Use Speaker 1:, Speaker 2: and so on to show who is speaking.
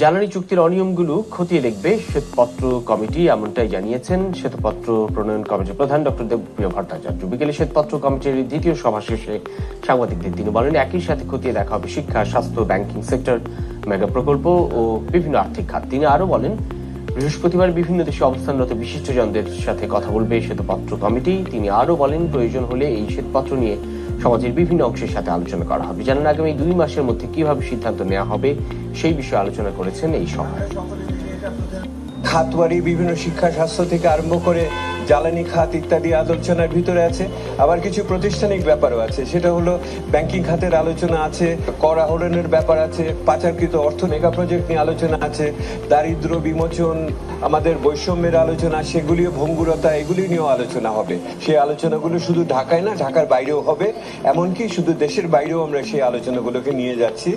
Speaker 1: জ্বালানি চুক্তির অনিয়মগুলো খতিয়ে দেখবে শ্বেতপত্র কমিটি, এমনটাই জানিয়েছেন শ্বেতপত্র প্রণয়ন কমিটির প্রধান ডক্টর দেবপ্রিয় ভট্টাচার্য। বিকেলে শ্বেতপত্র কমিটির দ্বিতীয় সভা শেষে সাংবাদিকদের তিনি বলেন, একই সাথে খতিয়ে দেখা হবে শিক্ষা, স্বাস্থ্য, ব্যাংকিং সেক্টর, মেগা প্রকল্প ও বিভিন্ন আর্থিক খাত। তিনি আরো বলেন, বৃহস্পতিবার বিভিন্ন দেশে অবস্থানরত বিশিষ্টজনদের সাথে কথা বলবে শ্বেতপত্র কমিটি। তিনি আরো বলেন, প্রয়োজন হলে এই শ্বেতপত্র নিয়ে সমাজের বিভিন্ন অংশের সাথে আলোচনা করা হবে। জানান আগামী 2 মাসের মধ্যে কিভাবে সিদ্ধান্ত নেওয়া হবে সেই বিষয়ে আলোচনা করেছেন এই সভায়।
Speaker 2: খাতওয়ারি বিভিন্ন শিক্ষা, স্বাস্থ্য থেকে আরম্ভ করে জ্বালানি খাত ইত্যাদি আলোচনার ভিতরে আছে। আবার কিছু প্রাতিষ্ঠানিক ব্যাপারও আছে, সেটা হলো ব্যাংকিং খাতের আলোচনা আছে, কর আহরণের ব্যাপার আছে, পাচারকৃত অর্থ মেগা প্রজেক্ট নিয়ে আলোচনা আছে, দারিদ্র বিমোচন, আমাদের বৈষম্যের আলোচনা, সেগুলিও ভঙ্গুরতা, এগুলি নিয়েও আলোচনা হবে। সেই আলোচনাগুলো শুধু ঢাকায় না, ঢাকার বাইরেও হবে, এমনকি শুধু দেশের বাইরেও আমরা সেই আলোচনাগুলোকে নিয়ে যাচ্ছি।